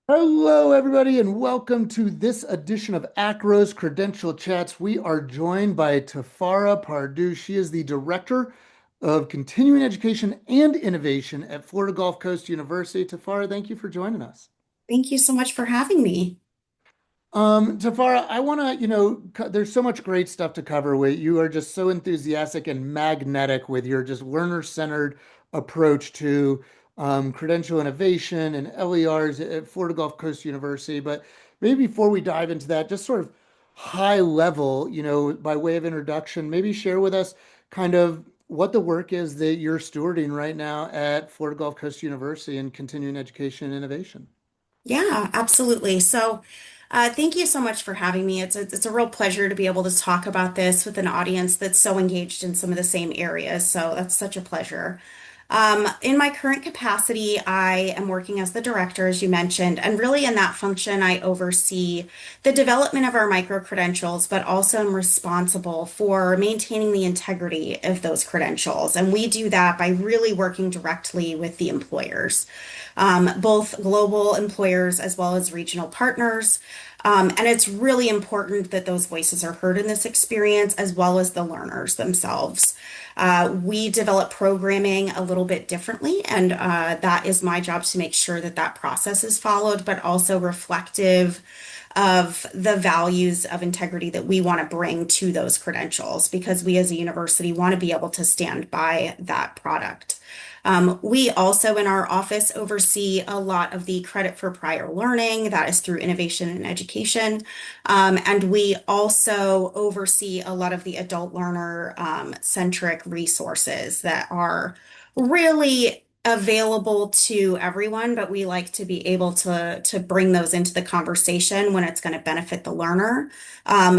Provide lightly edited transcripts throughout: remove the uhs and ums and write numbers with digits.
Hello, everybody, and welcome to this edition of AACRAO's Credential Chats. We are joined by Tifarah Pardue. She is the Director of Continuing Education and Innovation at Florida Gulf Coast University. Tifarah, thank you for joining us. Thank you so much for having me. Tifarah, I want to, there's so much great stuff to cover with. You are just so enthusiastic and magnetic with your just learner-centered approach to credential innovation and LERs at Florida Gulf Coast University. But maybe before we dive into that, just sort of high level, by way of introduction, maybe share with us kind of what the work is that you're stewarding right now at Florida Gulf Coast University in continuing education and innovation. Yeah, absolutely. Thank you so much for having me. It's a real pleasure to be able to talk about this with an audience that's so engaged in some of the same areas. So that's such a pleasure. In my current capacity, I am working as the director, as you mentioned, and really in that function, I oversee the development of our micro-credentials, but also am responsible for maintaining the integrity of those credentials. And we do that by really working directly with the employers, both global employers as well as regional partners. And it's really important that those voices are heard in this experience, as well as the learners themselves. We develop programming a little bit differently, and that is my job to make sure that that process is followed, but also reflective of the values of integrity that we want to bring to those credentials, because we as a university want to be able to stand by that product. We also in our office oversee a lot of the credit for prior learning that is through innovation and education. And we also oversee a lot of the adult learner centric resources that are really available to everyone, but we like to be able to bring those into the conversation when it's going to benefit the learner,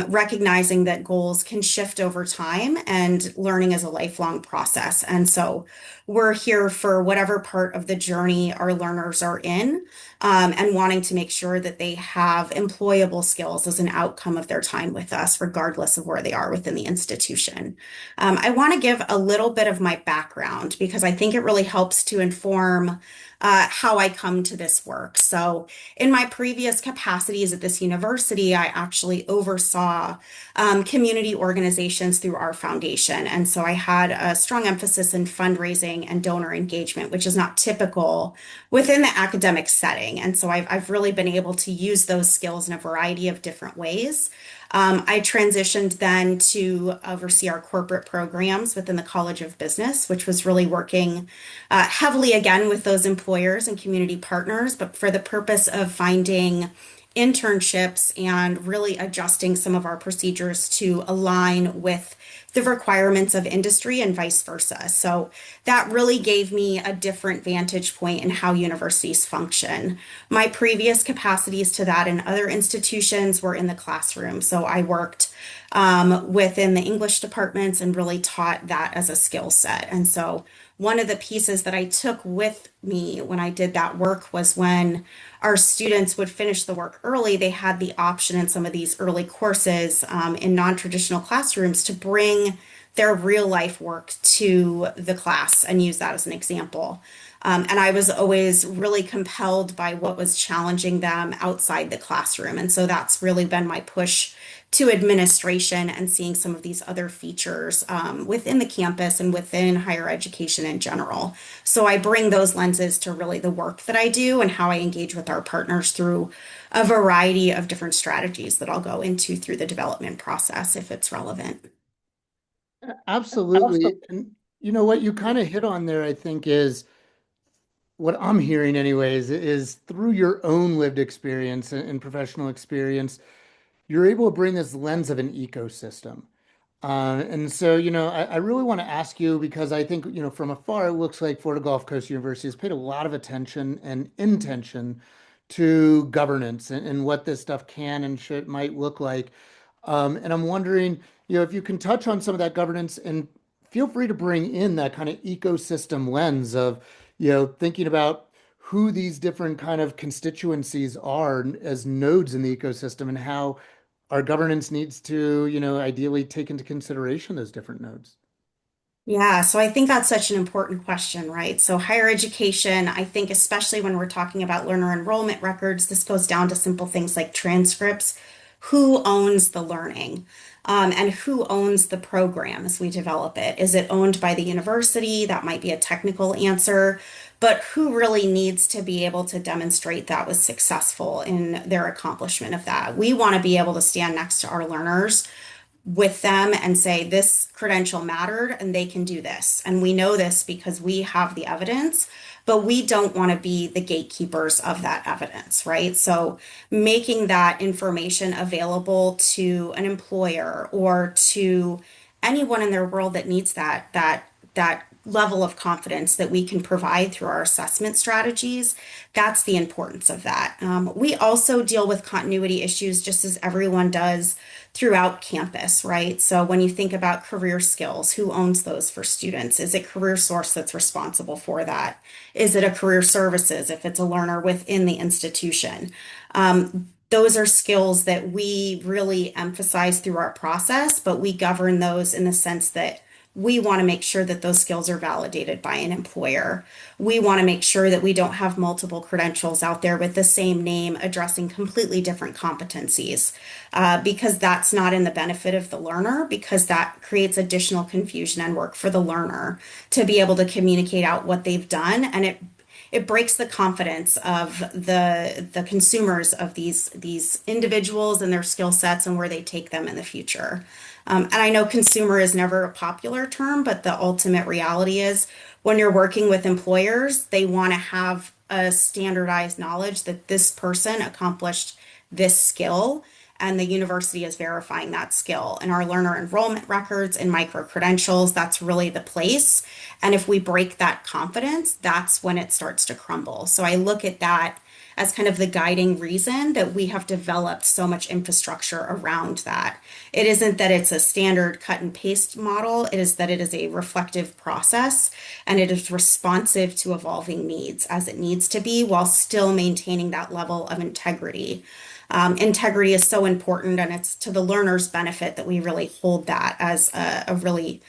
recognizing that goals can shift over time and learning is a lifelong process. And so we're here for whatever part of the journey our learners are in, and wanting to make sure that they have employable skills as an outcome of their time with us, regardless of where they are within the institution. I want to give a little bit of my background because I think it really helps to inform how I come to this work. So, in my previous capacities at this university, I actually oversaw community organizations through our foundation. And so I had a strong emphasis in fundraising and donor engagement, which is not typical within the academic setting. And so I've really been able to use those skills in a variety of different ways. I transitioned then to oversee our corporate programs within the College of Business, which was really working heavily again with those employers and community partners, but for the purpose of finding internships and really adjusting some of our procedures to align with the requirements of industry and vice versa. So that really gave me a different vantage point in how universities function. My previous capacities to that in other institutions were in the classroom. So I worked within the English departments and really taught that as a skill set. And so one of the pieces that I took with me when I did that work was when our students would finish the work early, they had the option in some of these early courses in non-traditional classrooms to bring their real life work to the class and use that as an example. And I was always really compelled by what was challenging them outside the classroom. And so that's really been my push to administration and seeing some of these other features within the campus and within higher education in general. So I bring those lenses to really the work that I do and how I engage with our partners through a variety of different strategies that I'll go into through the development process if it's relevant. Absolutely. And you know what you kind of hit on there, I think, is what I'm hearing anyways, is through your own lived experience and professional experience, you're able to bring this lens of an ecosystem. And so, I really want to ask you because I think, from afar, it looks like Florida Gulf Coast University has paid a lot of attention and intention to governance and what this stuff can and should might look like. And I'm wondering, if you can touch on some of that governance and feel free to bring in that kind of ecosystem lens of, thinking about who these different kind of constituencies are as nodes in the ecosystem and how our governance needs to, ideally take into consideration those different nodes. Yeah, so I think that's such an important question, right? So, higher education, I think, especially when we're talking about learner enrollment records, this goes down to simple things like transcripts. Who owns the learning? And who owns the program as we develop it? Is it owned by the university? That might be a technical answer, but who really needs to be able to demonstrate that was successful in their accomplishment of that? We want to be able to stand next to our learners with them and say this credential mattered and they can do this. And we know this because we have the evidence, but we don't want to be the gatekeepers of that evidence, right? So making that information available to an employer or to anyone in their world that needs that level of confidence that we can provide through our assessment strategies, that's the importance of that. We also deal with continuity issues just as everyone does throughout campus, right? So when you think about career skills, who owns those for students? Is it Career Source that's responsible for that? Is it a career services if it's a learner within the institution? Those are skills that we really emphasize through our process, but we govern those in the sense that we want to make sure that those skills are validated by an employer. We want to make sure that we don't have multiple credentials out there with the same name addressing completely different competencies, because that's not in the benefit of the learner, because that creates additional confusion and work for the learner to be able to communicate out what they've done, and it breaks the confidence of the consumers of these individuals and their skill sets and where they take them in the future. And I know consumer is never a popular term, but the ultimate reality is when you're working with employers, they want to have a standardized knowledge that this person accomplished this skill and the university is verifying that skill. And our learner enrollment records and micro-credentials, that's really the place. And if we break that confidence, that's when it starts to crumble. So I look at that as kind of the guiding reason that we have developed so much infrastructure around that. It isn't that it's a standard cut and paste model, it is that it is a reflective process and it is responsive to evolving needs as it needs to be while still maintaining that level of integrity. Integrity is so important, and it's to the learner's benefit that we really hold that as a really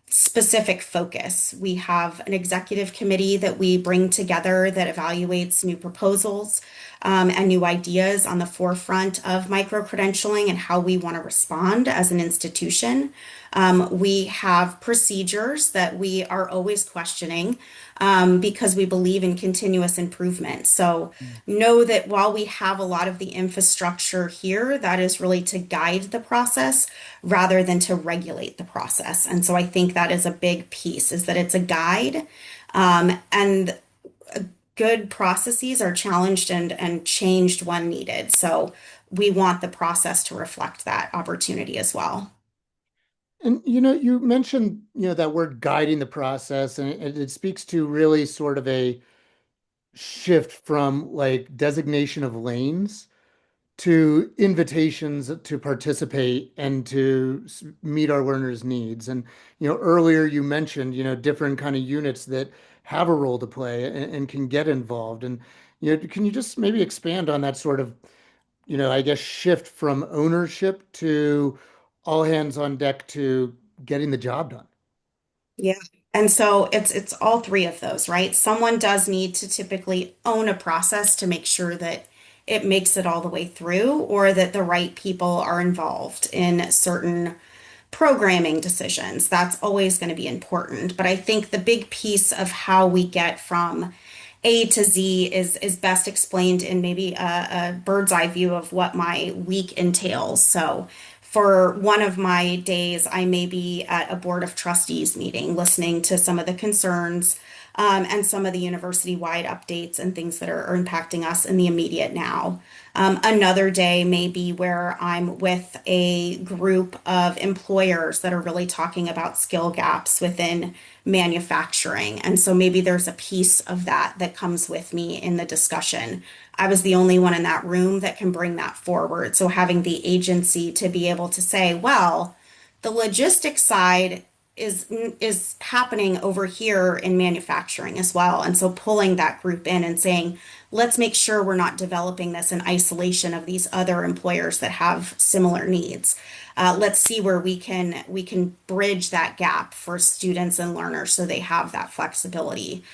specific focus. We have an executive committee that we bring together that evaluates new proposals and new ideas on the forefront of micro-credentialing and how we want to respond as an institution. We have procedures that we are always questioning because we believe in continuous improvement. So know that while we have a lot of the infrastructure here, that is really to guide the process rather than to regulate the process. And so I think that is a big piece, is that it's a guide, and good processes are challenged and changed when needed. So we want the process to reflect that opportunity as well. And you mentioned, that word guiding the process, and it speaks to really sort of a shift from like designation of lanes to invitations to participate and to meet our learners' needs. And earlier you mentioned, different kind of units that have a role to play and can get involved. And can you just maybe expand on that sort of, I guess, shift from ownership to all hands on deck to getting the job done? Yeah. And so it's all three of those, right? Someone does need to typically own a process to make sure that it makes it all the way through or that the right people are involved in certain programming decisions. That's always going to be important. But I think the big piece of how we get from A to Z is best explained in maybe a bird's eye view of what my week entails. So for one of my days, I may be at a board of trustees meeting, listening to some of the concerns and some of the university-wide updates and things that are impacting us in the immediate now. Another day may be where I'm with a group of employers that are really talking about skill gaps within manufacturing. And so maybe there's a piece of that that comes with me in the discussion. I was the only one in that room that can bring that forward. So having the agency to be able to say, well, the logistics side is happening over here in manufacturing as well. And so pulling that group in and saying, let's make sure we're not developing this in isolation of these other employers that have similar needs. Let's see where we can bridge that gap for students and learners so they have that flexibility.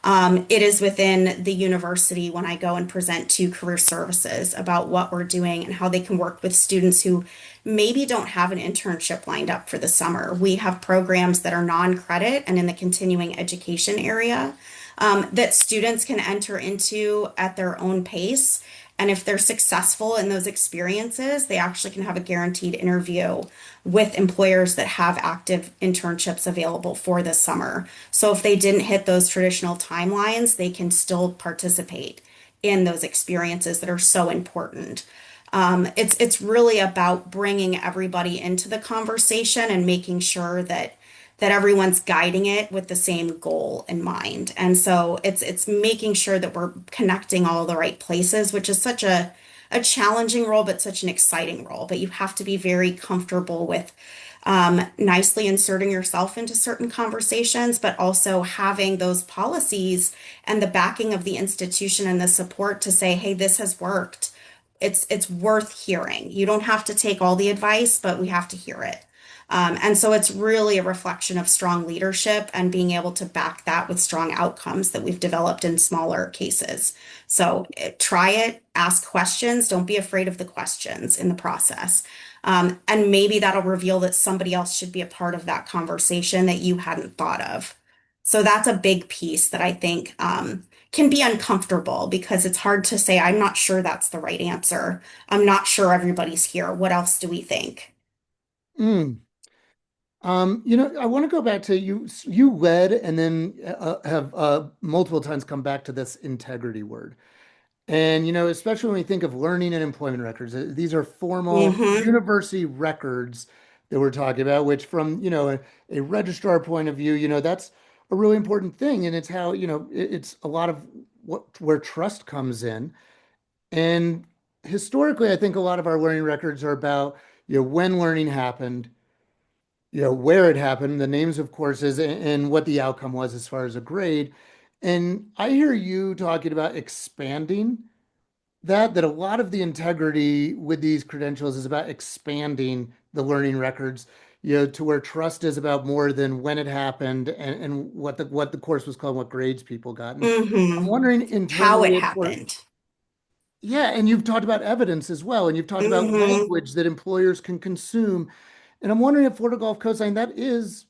It is within the university when I go and present to career services about what we're doing and how they can work with students who maybe don't have an internship lined up for the summer. We have programs that are non-credit and in the continuing education area that students can enter into at their own pace. And if they're successful in those experiences, they actually can have a guaranteed interview with employers that have active internships available for the summer. So if they didn't hit those traditional timelines, they can still participate in those experiences that are so important. It's really about bringing everybody into the conversation and making sure that everyone's guiding it with the same goal in mind. And so it's making sure that we're connecting all the right places, which is such a challenging role, but such an exciting role. But you have to be very comfortable with nicely inserting yourself into certain conversations, but also having those policies and the backing of the institution and the support to say, hey, this has worked. It's worth hearing. You don't have to take all the advice, but we have to hear it. And so it's really a reflection of strong leadership and being able to back that with strong outcomes that we've developed in smaller cases. So try it, ask questions, don't be afraid of the questions in the process. And maybe that'll reveal that somebody else should be a part of that conversation that you hadn't thought of. So that's a big piece that I think can be uncomfortable because it's hard to say, I'm not sure that's the right answer. I'm not sure everybody's here. What else do we think? Mm. I want to go back to you. You led and then have multiple times come back to this integrity word. And, especially when we think of learning and employment records, these are formal Hmm. university records that we're talking about, which from, a registrar point of view, that's a really important thing. And it's how, it's a lot of where trust comes in. And historically, I think a lot of our learning records are about, when learning happened, where it happened, the names of courses, and what the outcome was as far as a grade. And I hear you talking about expanding that a lot of the integrity with these credentials is about expanding the learning records, to where trust is about more than when it happened and what the course was called, what grades people got. And I'm Hmm. wondering How it internally for happened. yeah, and you've talked about evidence as well, and you've talked about Hmm. language that employers can consume. And I'm wondering if Florida Gulf Coast, and that is,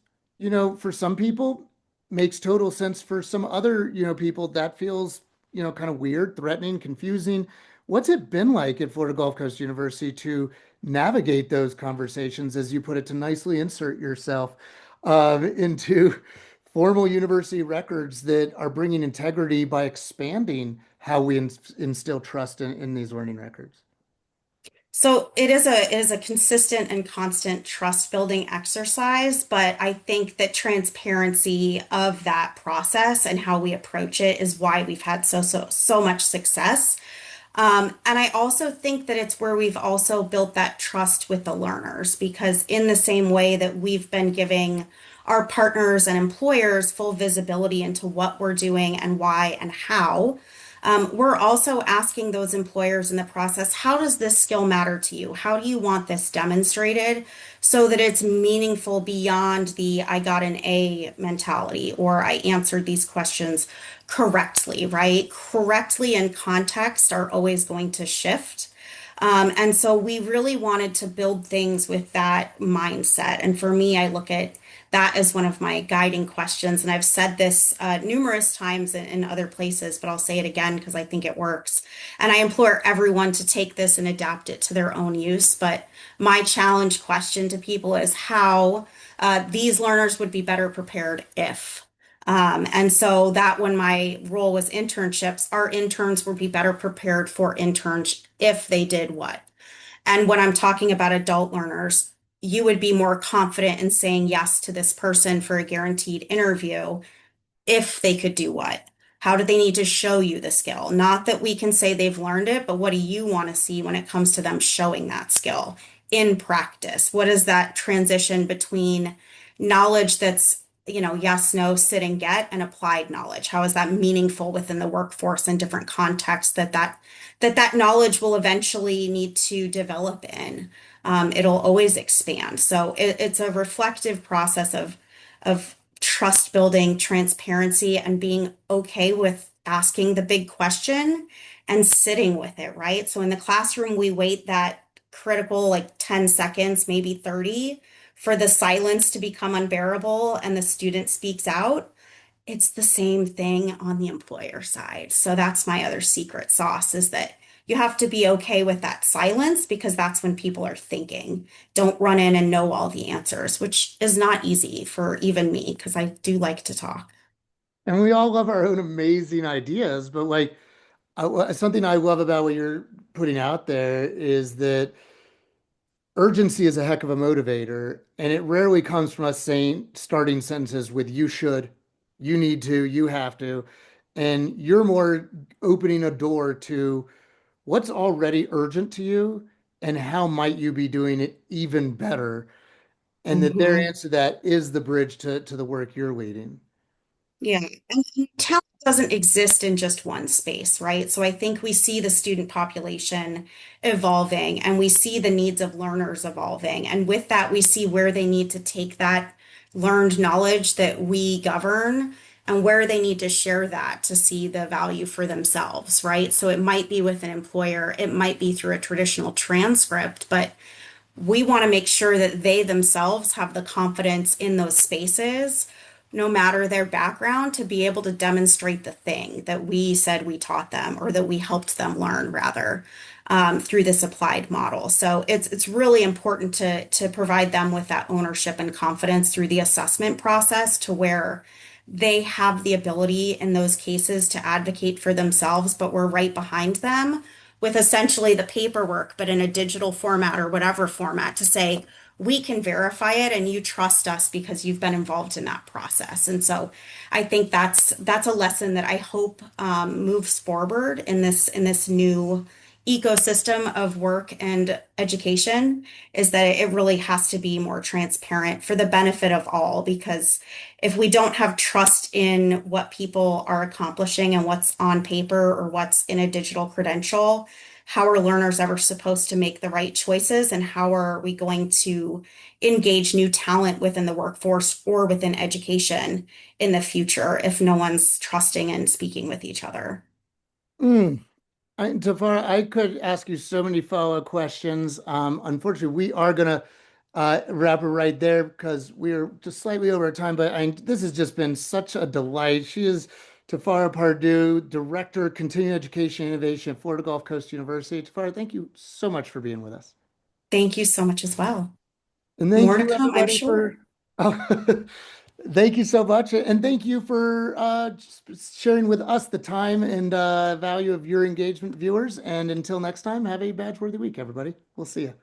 for some people makes total sense. For some other, people that feels, kind of weird, threatening, confusing. What's it been like at Florida Gulf Coast University to navigate those conversations, as you put it, to nicely insert yourself into formal university records that are bringing integrity by expanding how we instill trust in these learning records? So it is a consistent and constant trust building exercise, but I think that transparency of that process and how we approach it is why we've had so much success. And I also think that it's where we've also built that trust with the learners because in the same way that we've been giving our partners and employers full visibility into what we're doing and why and how. We're also asking those employers in the process, how does this skill matter to you? How do you want this demonstrated so that it's meaningful beyond the I got an A mentality or I answered these questions correctly, right? Correctly and context are always going to shift. And so we really wanted to build things with that mindset. And for me, I look at that as one of my guiding questions. And I've said this numerous times in other places, but I'll say it again because I think it works. And I implore everyone to take this and adapt it to their own use. But my challenge question to people is how these learners would be better prepared if. And so that when my role was internships, our interns would be better prepared for interns if they did what? And when I'm talking about adult learners, you would be more confident in saying yes to this person for a guaranteed interview if they could do what? How do they need to show you the skill? Not that we can say they've learned it, but what do you want to see when it comes to them showing that skill in practice? What is that transition between knowledge that's, yes, no, sit and get, and applied knowledge. How is that meaningful within the workforce and different contexts that knowledge will eventually need to develop in? It'll always expand. So it's a reflective process of trust building, transparency, and being okay with asking the big question and sitting with it, right? So in the classroom, we wait that critical like 10 seconds, maybe 30, for the silence to become unbearable and the student speaks out. It's the same thing on the employer side. So that's my other secret sauce, is that you have to be okay with that silence, because that's when people are thinking. Don't run in and know all the answers, which is not easy for even me, because I do like to talk. And we all love our own amazing ideas, but like something I love about what you're putting out there is that urgency is a heck of a motivator, and it rarely comes from us saying starting sentences with you should, you need to, you have to. And you're more opening a door to what's already urgent to you and how might you be doing it even better. And that their Mhm. answer to that is the bridge to the work you're leading. Yeah, and talent doesn't exist in just one space, right? So I think we see the student population evolving, and we see the needs of learners evolving. And with that, we see where they need to take that learned knowledge that we govern, and where they need to share that to see the value for themselves, right? So it might be with an employer, it might be through a traditional transcript, but we want to make sure that they themselves have the confidence in those spaces, no matter their background, to be able to demonstrate the thing that we said we taught them, or that we helped them learn, rather, through this applied model. So it's really important to provide them with that ownership and confidence through the assessment process, to where they have the ability in those cases to advocate for themselves, but we're right behind them with essentially the paperwork, but in a digital format or whatever format, to say, we can verify it and you trust us because you've been involved in that process. And so I think that's a lesson that I hope moves forward in this new ecosystem of work and education, is that it really has to be more transparent for the benefit of all. Because if we don't have trust in what people are accomplishing and what's on paper or what's in a digital credential, how are learners ever supposed to make the right choices? And how are we going to engage new talent within the workforce or within education in the future if no one's trusting and speaking with each other? Mm. Tafara, I could ask you so many follow-up questions. Unfortunately, we are gonna wrap it right there because we are just slightly over time. But this has just been such a delight. She is Tafara Pardue, Director, Continuing Education and Innovation at Florida Gulf Coast University. Tafara, thank you so much for being with us. Thank you so much as well. And thank More to you, come, I'm everybody, sure. for thank you so much, and thank you for just sharing with us the time and value of your engagement, viewers. And until next time, have a badge-worthy week, everybody. We'll see you.